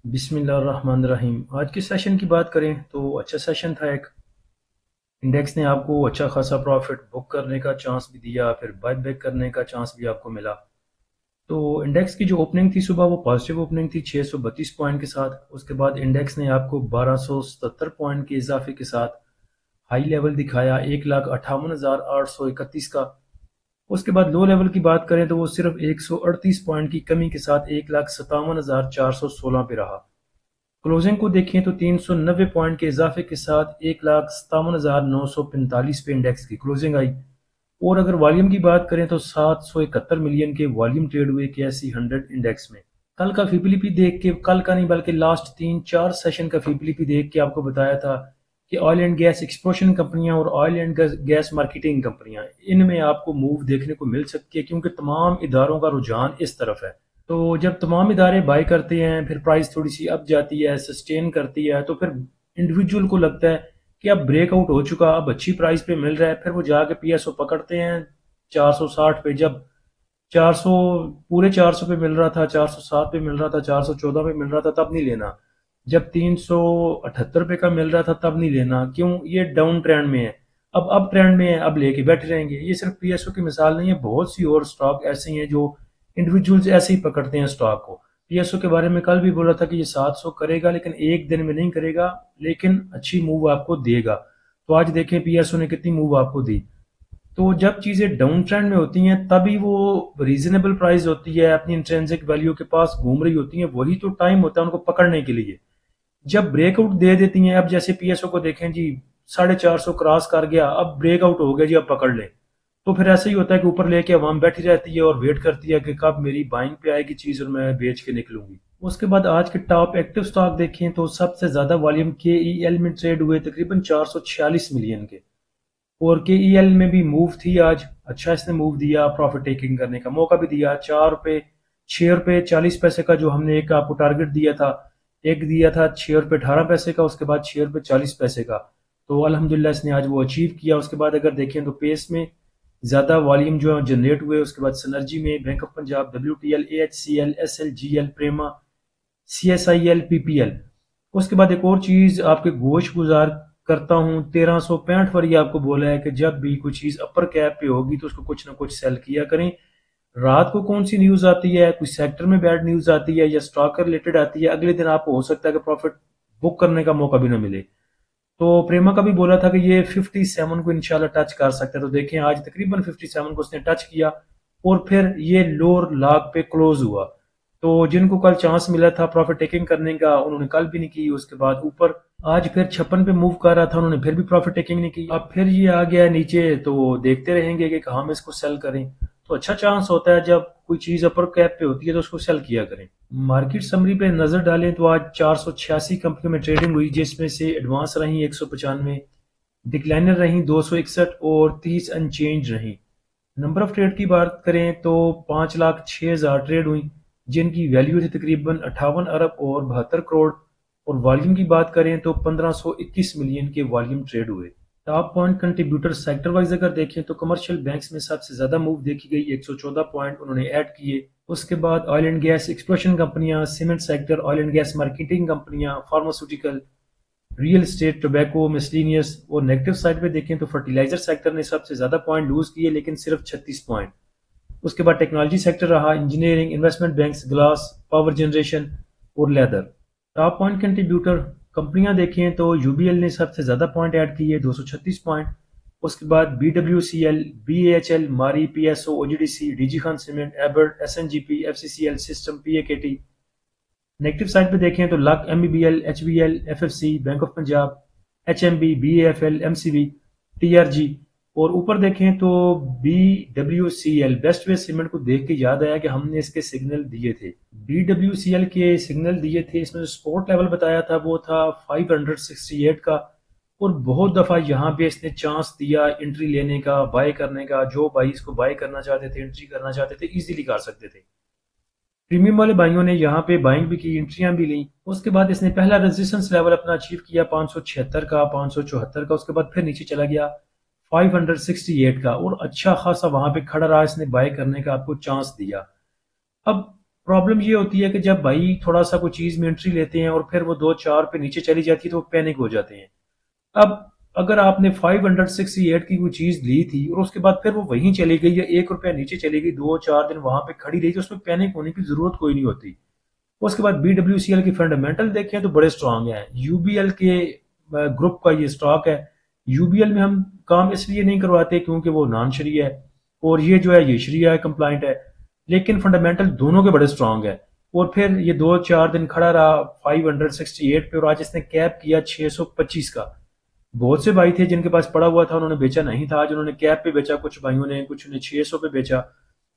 بسم اللہ الرحمن الرحیم۔ آج کے سیشن کی بات کریں تو اچھا سیشن تھا ایک۔ انڈیکس نے آپ کو اچھا خاصا پروفٹ بک کرنے کا چانس بھی دیا، پھر بائی بیک کرنے کا چانس بھی آپ کو ملا۔ تو انڈیکس کی جو اوپننگ تھی صبح وہ پازیٹیو اوپننگ تھی 632 پوائنٹ کے ساتھ۔ اس کے بعد انڈیکس نے آپ کو 1277 پوائنٹ کے اضافے کے ساتھ ہائی لیول دکھایا 1,58,831 کا۔ اس کے بعد لو لیول کی بات کریں تو وہ صرف 138 پوائنٹ کی کمی کے ساتھ 1,57,416 پہ رہا۔ کلوزنگ کو دیکھیں تو 390 پوائنٹ کے اضافے کے ساتھ 1,57,945 پہ انڈیکس کی کلوزنگ آئی۔ اور اگر والیوم کی بات کریں تو 771 ملین کے والیوم ٹریڈ ہوئے KSE 100 انڈیکس میں۔ کل کا فیبلیپی دیکھ کے، کل کا نہیں بلکہ لاسٹ 3-4 سیشن کا فیبلیپی دیکھ کے آپ کو بتایا تھا کہ آئل اینڈ گیس ایکسپلوشن کمپنیاں اور آئل اینڈ گیس مارکیٹنگ کمپنیاں، ان میں آپ کو موو دیکھنے کو مل سکتی ہے کیونکہ تمام اداروں کا رجحان اس طرف ہے۔ تو جب تمام ادارے بائی کرتے ہیں، پھر پرائس تھوڑی سی اپ جاتی ہے، سسٹین کرتی ہے، تو پھر انڈیویجول کو لگتا ہے کہ اب بریک آؤٹ ہو چکا، اب اچھی پرائس پہ مل رہا ہے، پھر وہ جا کے PSO پکڑتے ہیں 460 پہ۔ جب 400 پورے 400 پہ مل رہا تھا، 407 پہ مل رہا تھا، 414 پہ مل رہا تھا، تب نہیں لینا۔ جب 378 پہ کا مل رہا تھا تب نہیں لینا، کیوں؟ یہ ڈاؤن ٹرینڈ میں ہے۔ اب ٹرینڈ میں ہے، اب لے کے بیٹھے رہیں گے۔ یہ صرف PSO کی مثال نہیں ہے، بہت سی اور سٹاک ایسے ہیں جو انڈیویجولز ایسے ہی پکڑتے ہیں سٹاک کو۔ PSO کے بارے میں کل بھی بولا تھا کہ یہ 700 کرے گا، لیکن ایک دن میں نہیں کرے گا، لیکن اچھی موو آپ کو دے گا۔ تو آج دیکھیں PSO نے کتنی موو آپ کو دی۔ تو جب چیزیں ڈاؤن ٹرینڈ میں ہوتی ہیں تبھی وہ ریزنیبل پرائز ہوتی ہے، اپنی انٹرینسک ویلیو کے پاس گھوم رہی ہوتی ہیں، وہی تو ٹائم ہوتا ہے ان کو پکڑنے کے لیے۔ جب بریک آؤٹ دے دیتی ہیں، اب جیسے PSO کو دیکھیں جی 450 کراس کر گیا، اب بریک آؤٹ ہو گیا جی، اب پکڑ لیں۔ تو پھر ایسا ہی ہوتا ہے کہ اوپر لے کے عوام بیٹھی رہتی ہے اور ویٹ کرتی ہے کہ کب میری بائنگ پہ آئے گی چیز اور میں بیچ کے نکلوں گی۔ اس کے بعد آج کے ٹاپ ایکٹیو سٹاک دیکھیں تو سب سے زیادہ والیوم KEL میں ٹریڈ ہوئے تقریباً 446 ملین کے، اور KEL میں بھی موو تھی آج۔ اچھا اس نے موو دیا، پروفٹ ٹیکنگ کرنے کا موقع بھی دیا۔ 4 روپے 6 روپے 40 پیسے کا جو ہم نے ایک آپ کو ٹارگٹ دیا تھا، ایک دیا تھا 6 روپے 18 پیسے کا، اس کے بعد 6 روپے 40 پیسے کا، تو الحمدللہ اس نے آج وہ اچیو کیا۔ اس کے بعد اگر دیکھیں تو پیس میں زیادہ والیوم جو جنریٹ ہوئے، اس کے بعد سنرجی میں، bank of Punjab, WTL، AHCL، SLGL، پریما، CSIL، PPL۔ اس کے بعد ایک اور چیز آپ کے گوش گزار کرتا ہوں، 1365 پر یہ آپ کو بولا ہے کہ جب بھی کوئی چیز اپر کیپ پہ ہوگی تو اس کو کچھ نہ کچھ سیل کیا کریں۔ رات کو کون سی نیوز آتی ہے، کوئی سیکٹر میں بیڈ نیوز آتی ہے یا سٹاک کا ریلیٹڈ آتی ہے، اگلے دن آپ کو ہو سکتا ہے کہ پروفٹ بک کرنے کا موقع بھی نہ ملے۔ تو پریما کا بھی بولا تھا کہ یہ 57 کو انشاءاللہ ٹچ کر سکتا ہے، تو دیکھیں آج تقریباً 57 کو اس نے ٹچ کیا اور پھر یہ لور لاگ پہ کلوز ہوا۔ تو جن کو کل چانس ملا تھا پروفٹ ٹیکنگ کرنے کا، انہوں نے کل بھی نہیں کی۔ اس کے بعد اوپر آج پھر 56 پہ موو کر رہا تھا، انہوں نے پھر بھی پروفٹ ٹیکنگ نہیں کی۔ اب پھر یہ آ گیا نیچے، تو دیکھتے رہیں گے کہ کہاں میں اس کو سیل کریں۔ تو اچھا چانس ہوتا ہے جب کوئی چیز اپر کیپ پہ ہوتی ہے تو اس کو سیل کیا کریں۔ مارکیٹ سمری پہ نظر ڈالیں تو آج 486 کمپنیوں میں ٹریڈنگ ہوئی، جس میں سے ایڈوانس رہیں 195، ڈکلائنر رہیں 261 اور 30 ان چینج رہیں۔ نمبر آف ٹریڈ کی بات کریں تو 5,06,000 ٹریڈ ہوئی، جن کی ویلیو تھی تقریباً 58 ارب اور 72 کروڑ، اور والیوم کی بات کریں تو 1521 ملین کے والیوم ٹریڈ ہوئے۔ Top point contributor sector wise اگر دیکھیں تو کمرشل بینکس میں سب سے زیادہ موو دیکھی گئی، 114 پوائنٹ انہوں نے ایڈ کیے۔ اس کے بعد آئل اینڈ گیس ایکسپلوشن کمپنیاں، cement sector, oil and gas marketing کمپنیاں، pharmaceutical, real estate, tobacco, miscellaneous. اور نیگیٹو سائڈ پہ دیکھیں تو فرٹیلائزر سیکٹر نے سب سے زیادہ پوائنٹ لوز کیے، لیکن صرف 36 پوائنٹ۔ اس کے بعد ٹیکنالوجی سیکٹر رہا، engineering, investment banks, glass, power generation اور لیدر۔ ٹاپ پوائنٹ کنٹریبیوٹر کمپنیاں دیکھیں تو UBL نے سب سے زیادہ پوائنٹ ایڈ کیے، 236 پوائنٹ۔ اس کے بعد BWCL، BHL، ماری، PSO، OGDC، DG Khan cement, Albert, SNGP، FCCL system, PAKT۔ Negative side پہ دیکھیں تو لک، MEBL، HBL، FFC، bank of Punjab, HMB، BAFL، MCB، TRG۔ اور اوپر دیکھیں تو BWCL، بیسٹ وے سیمنٹ کو دیکھ کے یاد آیا کہ ہم نے اس کے سگنل دیے تھے، BWCL کے سگنل دیے تھے۔ اس میں جو سپورٹ لیول بتایا تھا وہ تھا 568 کا، اور بہت دفعہ یہاں پہ اس نے چانس دیا انٹری لینے کا، بائی کرنے کا۔ جو بائی اس کو بائی کرنا چاہتے تھے، انٹری کرنا چاہتے تھے، ایزیلی کر سکتے تھے۔ پریمیم والے بھائیوں نے یہاں پہ بائنگ بھی کی، انٹریاں بھی لیں۔ اس کے بعد اس نے پہلا ریزسٹنس لیول اپنا اچیو کیا 576 کا، 574 کا، اس کے بعد پھر نیچے چلا گیا 568 کا، اور اچھا خاصا وہاں پہ کھڑا رہا، اس نے بائی کرنے کا آپ کو چانس دیا۔ اب پرابلم یہ ہوتی ہے کہ جب بھائی تھوڑا سا کوئی چیز میں انٹری لیتے ہیں اور پھر وہ 2-4 پہ نیچے چلی جاتی ہے تو وہ پینک ہو جاتے ہیں۔ اب اگر آپ نے 568 کی کوئی چیز لی تھی اور اس کے بعد پھر وہ وہیں چلی گئی یا 1 روپیہ نیچے چلی گئی، 2-4 دن وہاں پہ کھڑی رہی، تو اس میں پینک ہونے کی ضرورت کوئی نہیں ہوتی۔ اس کے بعد BWCL کی فنڈامنٹل دیکھیں تو بڑے سٹرانگ ہیں۔ UBL کے گروپ کا یہ سٹاک ہے۔ UBL میں ہم کام اس لیے نہیں کرواتے کیونکہ وہ نان شریع ہے، اور یہ جو ہے یہ شریعہ کمپلائنٹ ہے، لیکن فنڈامنٹل دونوں کے بڑے سٹرانگ ہے۔ اور پھر یہ 2-4 دن کھڑا رہا 568 پہ، اور آج اس نے کیپ کیا 625 کا۔ بہت سے بھائی تھے جن کے پاس پڑا ہوا تھا، انہوں نے بیچا نہیں تھا، آج انہوں نے کیپ پہ بیچا، کچھ بھائیوں نے، کچھ نے 600 پہ بیچا۔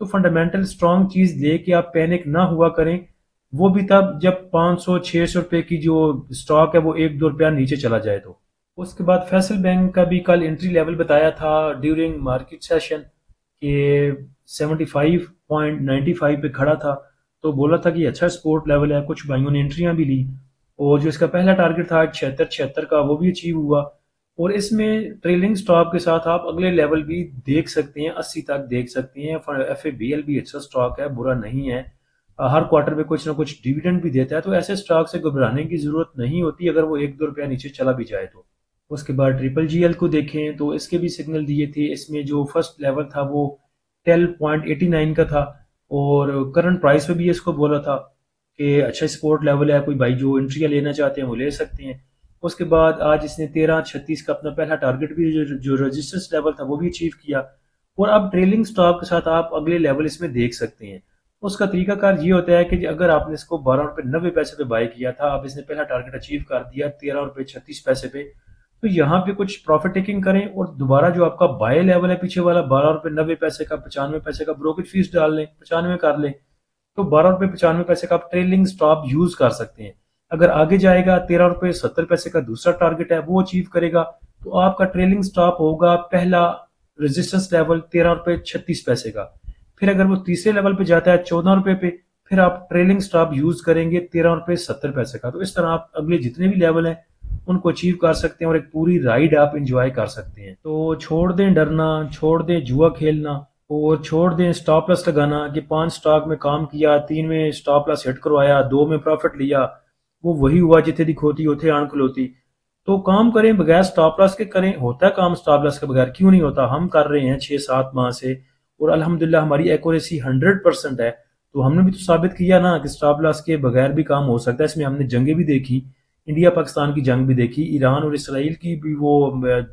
تو فنڈامنٹل سٹرانگ چیز لے کے آپ پینک نہ ہوا کریں، وہ بھی تب جب 500-600 روپے کی جو سٹاک ہے وہ 1-2 روپیہ نیچے چلا جائے تو۔ اس کے بعد فیصل بینک کا بھی کل انٹری لیول بتایا تھا ڈیورنگ مارکیٹ سیشن کہ 75.95 پہ کھڑا تھا، تو بولا تھا کہ یہ اچھا سپورٹ لیول ہے، کچھ بھائیوں نے انٹریاں بھی لی، اور جو اس کا پہلا ٹارگٹ تھا 76 کا وہ بھی اچیو ہوا۔ اور اس میں ٹریلنگ سٹاپ کے ساتھ آپ اگلے لیول بھی دیکھ سکتے ہیں، 80 تک دیکھ سکتے ہیں۔ FABL بھی اچھا سٹاک ہے، برا نہیں ہے، ہر کوارٹر میں کچھ نہ کچھ ڈیویڈنڈ بھی دیتا ہے، تو ایسے سٹاک سے گھبرانے کی ضرورت نہیں ہوتی اگر وہ 1-2 روپیہ نیچے چلا بھی جائے تو۔ اس کے بعد GGL کو دیکھیں تو اس کے بھی سگنل دیے تھے، اس میں جو فرسٹ لیول تھا وہ 12.89 کا تھا، اور کرنٹ پرائس پہ بھی اس کو بولا تھا کہ اچھا سپورٹ لیول ہے، کوئی بھائی جو انٹریاں لینا چاہتے ہیں وہ لے سکتے ہیں۔ اس کے بعد آج اس نے 13.36 کا اپنا پہلا ٹارگٹ بھی جو رجسٹنس لیول تھا وہ بھی اچیو کیا، اور اب ٹریلنگ سٹاپ کے ساتھ آپ اگلے لیول اس میں دیکھ سکتے ہیں۔ اس کا طریقہ کار یہ ہوتا ہے کہ اگر آپ نے اس کو 12.90 روپے پہ بائی کیا تھا، اب اس نے پہلا ٹارگٹ اچیو کر دیا 13.36 روپے پہ، تو یہاں پہ کچھ پروفٹ ٹیکنگ کریں، اور دوبارہ جو آپ کا بائی لیول ہے پیچھے والا 12.90 روپے کا، 95 پیسے کا بروکریج فیس ڈال لیں، 95 کر لیں، تو 12.95 روپے کا آپ ٹریلنگ سٹاپ یوز کر سکتے ہیں۔ اگر آگے جائے گا 13.70 روپے کا دوسرا ٹارگٹ ہے وہ اچیو کرے گا، تو آپ کا ٹریلنگ سٹاپ ہوگا پہلا ریزسٹنس لیول 13.36 کا۔ پھر اگر وہ تیسرے لیول پہ جاتا ہے 14 روپے پہ، پھر آپ ٹریلنگ سٹاپ یوز کریں گے 13.70 کا۔ تو اس طرح آپ اگلے جتنے بھی لیول ہیں ان کو اچیو کر سکتے ہیں، اور ایک پوری رائڈ آپ انجوائے کر سکتے ہیں۔ تو چھوڑ دیں ڈرنا، چھوڑ دیں جوا کھیلنا، اور چھوڑ دیں سٹاپ لاس لگانا کہ 5 سٹاک میں کام کیا، 3 میں سٹاپ لاس ہٹ کروایا، 2 میں پروفٹ لیا، وہ وہی ہوا جتنے دی کھوتی ہوتے آن کھلوتی۔ تو کام کریں بغیر سٹاپ لاس کے کریں، ہوتا ہے کام سٹاپ لاس کے بغیر، کیوں نہیں ہوتا؟ ہم کر رہے ہیں 6-7 ماہ سے، اور الحمدللہ ہماری ایکوریسی 100% ہے۔ تو ہم نے بھی تو ثابت کیا نا کہ سٹاپ لاس کے بغیر بھی کام ہو سکتا ہے۔ اس میں ہم نے جنگیں بھی دیکھی، انڈیا پاکستان کی جنگ بھی دیکھی، ایران اور اسرائیل کی بھی وہ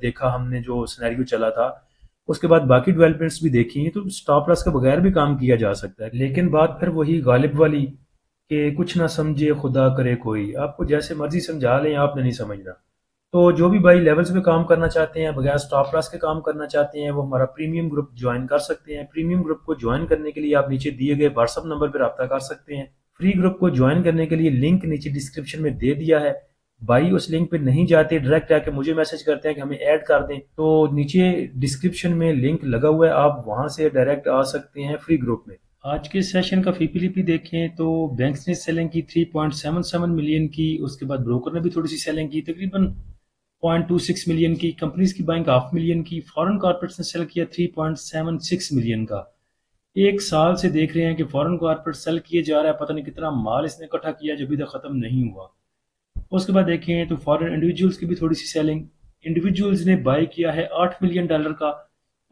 دیکھا ہم نے جو سینیریو چلا تھا، اس کے بعد باقی ڈیولپمنٹس بھی دیکھی ہیں۔ تو سٹاپ لاس کے بغیر بھی کام کیا جا سکتا ہے، لیکن بات پھر وہی غالب والی کہ کچھ نہ سمجھے خدا کرے کوئی، آپ کو جیسے مرضی سمجھا لیں آپ نے نہیں سمجھنا۔ تو جو بھی بھائی لیولز پہ کام کرنا چاہتے ہیں، بغیر سٹاپ لاس کے کام کرنا چاہتے ہیں، وہ ہمارا پریمیم گروپ جوائن کر سکتے ہیں۔ پریمیم گروپ کو جوائن کرنے کے لیے آپ نیچے دیے گئے واٹس ایپ نمبر پہ رابطہ کر سکتے ہیں۔ فری گروپ کو جوائن کرنے کے لیے لنک نیچے ڈسکرپشن میں دے دیا ہے، بھائی اس لنک پہ نہیں جاتے، ڈائریکٹ آ کے مجھے میسج کرتے ہیں کہ ہمیں ایڈ کر دیں، تو نیچے ڈسکرپشن میں لنک لگا ہوا ہے، آپ وہاں سے ڈائریکٹ آ سکتے ہیں فری گروپ میں۔ آج کے سیشن کا FPLP دیکھیں تو بینکس نے سیلنگ کی 3.77 ملین کی، اس کے بعد بروکر نے بھی تھوڑی سی سیلنگ کی، تقریباً 0.26 ملین کی، کمپنیز کی بائنگ 0.5 ملین کی، فورن کارپوریٹس نے سیل کیا 3.76 ملین کا۔ ایک سال سے دیکھ رہے ہیں کہ فورن کارپوریٹ سیل کیے جا رہا ہے، پتہ نہیں کتنا مال اس نے اکٹھا کیا جو ابھی تک ختم نہیں ہوا۔ اس کے بعد دیکھیں تو فورن انڈیویجولز کی بھی تھوڑی سی سیلنگ، انڈیویجولز نے بائی کیا ہے $8 ملین کا۔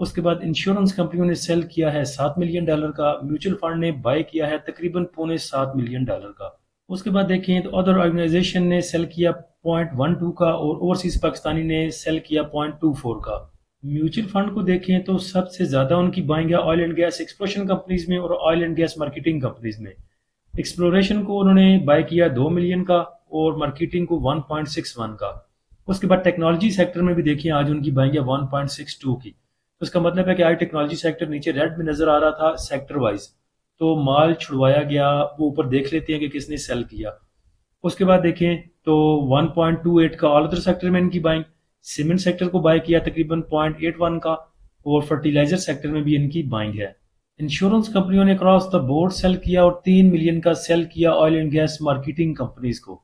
اس کے بعد انشورنس کمپنیوں نے سیل کیا ہے $7 ملین کا، میوچل فنڈ نے بائی کیا ہے تقریباً $7.25 ملین کا۔ اس کے بعد دیکھیں تو ادر آرگنائزیشن نے سیل کیا 0.12 کا، اور اوورسیز پاکستانی نے سیل کیا 0.24 کا۔ میوچل فنڈ کو دیکھیں تو سب سے زیادہ ان کی بائنگ ہے oil and gas exploration companies میں اور oil and gas marketing companies میں۔ ایکسپلوریشن کو انہوں نے بائی کیا 2 ملین کا، اور مارکیٹنگ کو 1.61 کا۔ اس کے بعد ٹیکنالوجی سیکٹر میں بھی دیکھیں آج ان کی بائنگ ہے 1.62 کی۔ اس کا مطلب ہے کہ آج ٹیکنالوجی سیکٹر نیچے ریڈ میں نظر آ رہا تھا سیکٹر وائز، تو مال چھڑوایا گیا، وہ اوپر دیکھ لیتے ہیں کہ کس نے سیل کیا۔ اس کے بعد دیکھیں تو 1.28 کا آل ادر سیکٹر میں ان کی بائنگ، سیمنٹ سیکٹر کو بائی کیا تقریباً 0.81 کا، اور فرٹیلائزر سیکٹر میں بھی ان کی بائنگ ہے۔ انشورنس کمپنیوں نے اکراس دا بورڈ سیل کیا، اور 3 ملین کا سیل کیا oil and gas marketing companies کو۔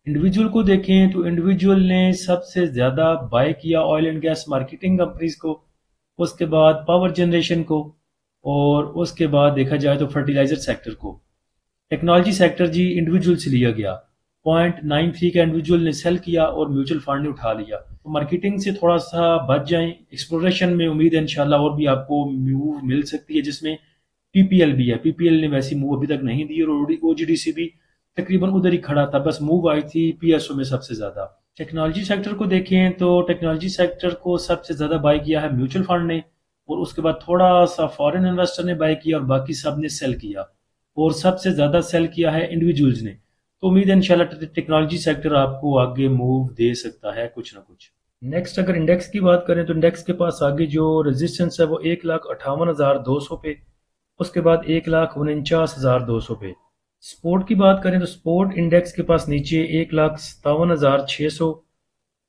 انڈیویجول کو دیکھیں تو انڈیویجول نے سب سے زیادہ بائی کیا oil and gas marketing companies کو، اس کے بعد پاور جنریشن کو، اور اس کے بعد دیکھا جائے تو فرٹیلائزر سیکٹر کو، ٹیکنالوجی سیکٹر جی انڈیویجول سے لیا گیا، 0.93 کا انڈیویجول نے سیل کیا اور میوچل فنڈ نے اٹھا لیا۔ تو مارکیٹنگ سے تھوڑا سا بچ جائیں، ایکسپلوریشن میں امید ہے انشاءاللہ اور بھی آپ کو موو مل سکتی ہے، جس میں پی پی ایل بھی ہے۔ پی پی ایل نے ویسی موو ابھی تک نہیں دی، اور او جی ڈی سی بھی تقریباً ادھر ہی کھڑا تھا، بس موو آئی تھی پی ایس او میں سب سے زیادہ۔ ٹیکنالوجی سیکٹر کو دیکھیں تو ٹیکنالوجی سیکٹر کو سب سے زیادہ بائی کیا ہے میوچل فنڈ نے، اور اس کے بعد تھوڑا سا فارن انویسٹر نے بائی کیا، اور باقی سب نے سیل کیا، اور سب سے زیادہ سیل کیا ہے انڈیویجولز نے۔ تو امید ہے انشاءاللہ ٹیکنالوجی سیکٹر آپ کو آگے موو دے سکتا ہے کچھ نہ کچھ۔ نیکسٹ اگر انڈیکس کی بات کریں تو انڈیکس کے پاس آگے جو ریزسٹنس ہے وہ 1,58,200 پہ، اس کے بعد 1,49,200 پہ۔ سپورٹ کی بات کریں تو سپورٹ انڈیکس کے پاس نیچے 1,57,600،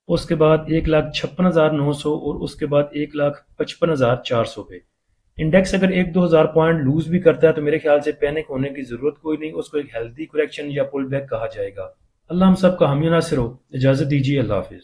اس کے بعد 1,56,900، اور اس کے بعد 1,55,400 پہ۔ انڈیکس اگر 1-2 ہزار پوائنٹ لوز بھی کرتا ہے تو میرے خیال سے پینک ہونے کی ضرورت کوئی نہیں، اس کو ایک ہیلدی کریکشن یا پل بیک کہا جائے گا۔ اللہ ہم سب کا حامی و ناصر ہو، اجازت دیجیے، اللہ حافظ۔